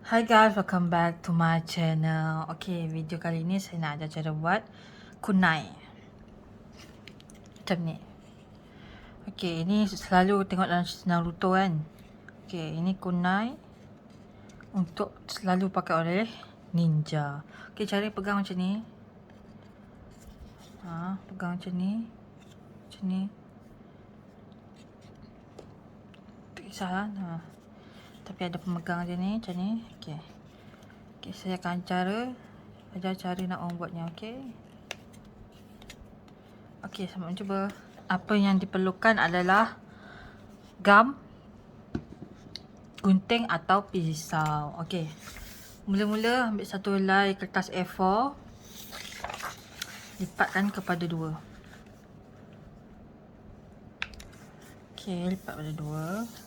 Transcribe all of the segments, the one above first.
Hi guys, welcome back to my channel. Okay, video kali ni saya nak ajar cara buat kunai. Macam ni. Okay, ini selalu tengok dalam NARUTO kan. Okay, ini kunai untuk selalu pakai oleh ninja. Okay, cara pegang macam ni. Pegang macam ni. Macam ni. Tak kisahlah. Tapi ada pemegang je ni, macam ni. Okay. Okay, saya akan ajar cara nak membuatnya, okay. Okay, selamat mencuba. Apa yang diperlukan adalah gam, gunting atau pisau. Okay. Mula-mula ambil satu helai kertas A4. Lipatkan kepada 2. Okay, lipat pada 2.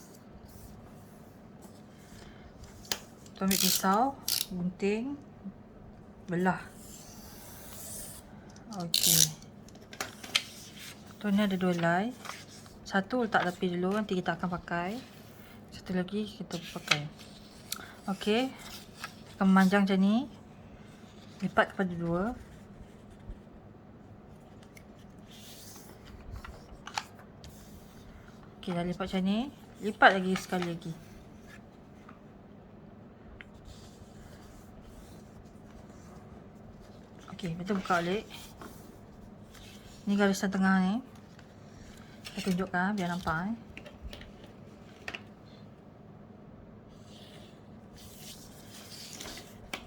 Ambil pisau, gunting, belah. Okey. Tu ni ada 2 helai. Satu letak tepi dulu, nanti kita akan pakai. Satu lagi kita pakai. Okey. Kita memanjang macam ni. Lipat kepada 2. Okey, dah lipat macam ni. Lipat lagi sekali lagi. Okey, kita buka balik. Ni garisan tengah ni. Saya tunjukkan biar nampak.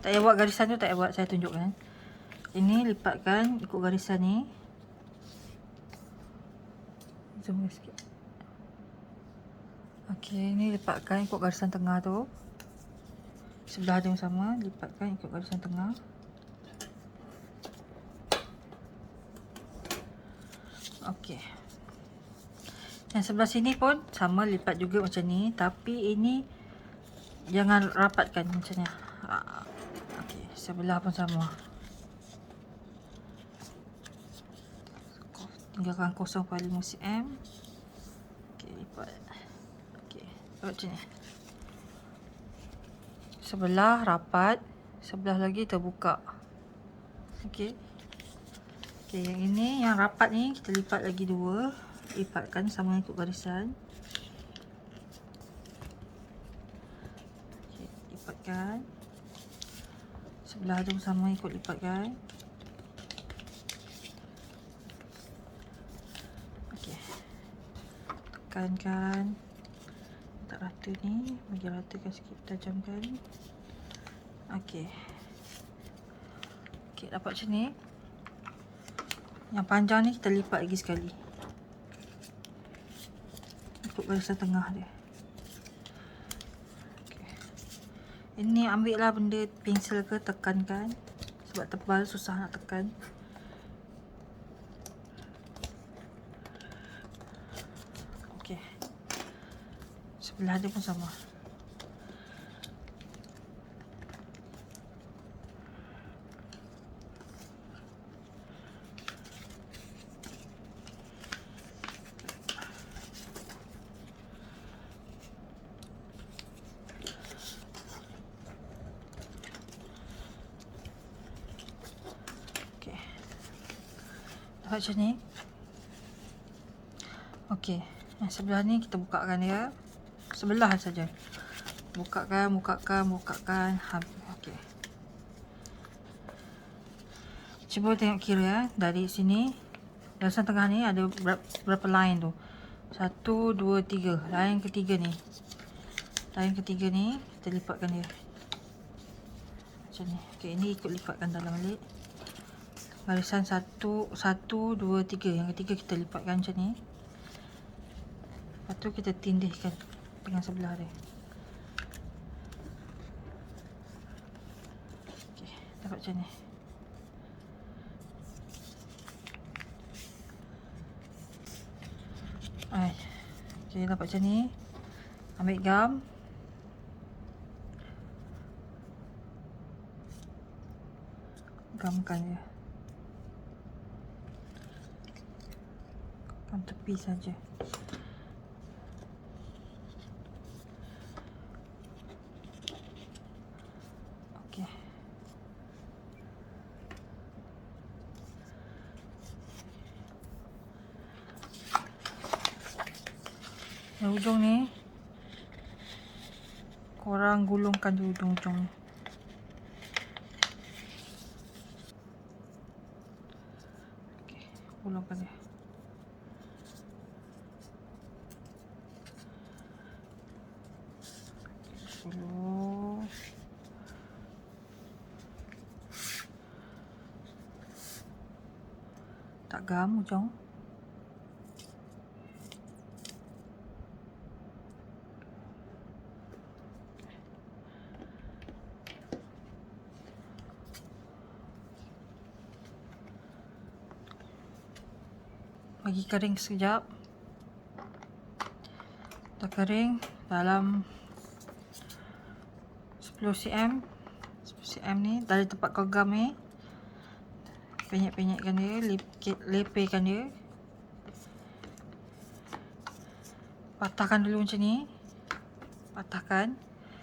Tak payah buat garisan tu, tak payah buat, saya tunjukkan. Ini lipatkan ikut garisan ni. Zoom sikit. Okey, ni lipatkan ikut garisan tengah tu. Sebelah ada yang sama, lipatkan ikut garisan tengah. Okey. Yang sebelah sini pun sama, lipat juga macam ni, tapi ini jangan rapatkan macam ni. Okey, sebelah pun sama. Tinggalkan 0.5 cm. Okey, lipat. Okey, buat macam ni. Sebelah rapat, sebelah lagi terbuka. Okey. Okey, yang ini yang rapat ni kita lipat lagi 2. Lipatkan sama ikut garisan. Okey, lipatkan. Sebelah tu sama ikut lipatkan. Okey. Tekankan. Tak rata ni, bagi ratakan sikit, tajamkan. Okey. Okey, dapat macam ni. Yang panjang ni kita lipat lagi sekali. Ikut garisan tengah dia. Okay. Ini ambil lah benda pensel ke, tekankan. Sebab tebal susah nak tekan. Okey. Sebelah dia pun sama. Macam ni. Okey, yang sebelah ni kita bukakan dia. Sebelah saja. Bukakan. Okey. Cuba tengok kira dari sini. Garisan tengah ni ada berapa line tu? 1 2 3. Line ketiga ni. Line ketiga ni kita lipatkan dia. Macam ni. Okey, ini ikut lipatkan dalam balik. Garisan 1 2 3. Yang ketiga kita lipatkan macam ni. Lepas tu kita tindihkan dengan sebelah dia. Okey, dapat macam ni. Okey, dapat macam ni. Ambil gam. Gamkan dia. Tepi saja. Yang ujung ni korang gulungkan di ujung-ujung ni. Okay, gulungkan dia. Dulu. Tak gam ujung. Bagi kering sekejap. Dah kering dalam 10 cm. 10 cm ni dari tempat kau gam ni. Penyek-penyekkan dia, lepehkan dia. Patahkan dulu macam ni. Patahkan.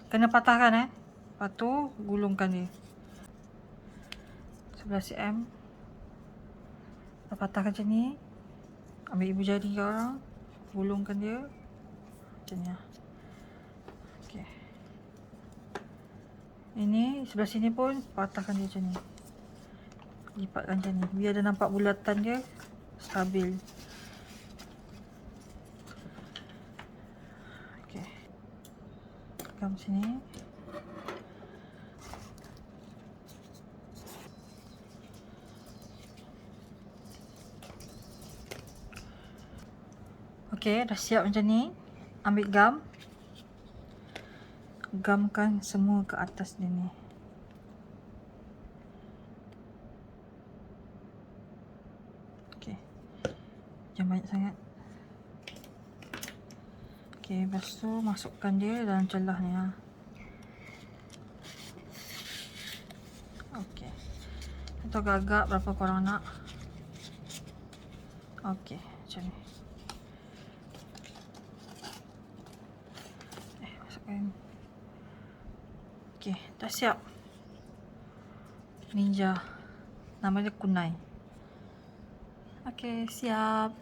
Kena patahkan Lepas tu gulungkan dia. 11 cm. Dah patahkan macam ni. Ambil ibu jari kau orang. Gulungkan dia. Macam ni lah. Okay. Ini sebelah sini pun patahkan dia macam ni. Lipatkan macam ni. Biar dia nampak bulatan dia stabil. Okay. Tekan sini. Okay, dah siap macam ni. Ambil gam. Gamkan semua ke atas dia ni. Okay. Jangan banyak sangat. Okay, lepas tu masukkan dia dalam celah ni ha. Okay. Atau agak berapa korang nak. Okay, macam ni. Masukkan. Okay, dah siap. Ninja. Namanya Kunai. Okay, siap.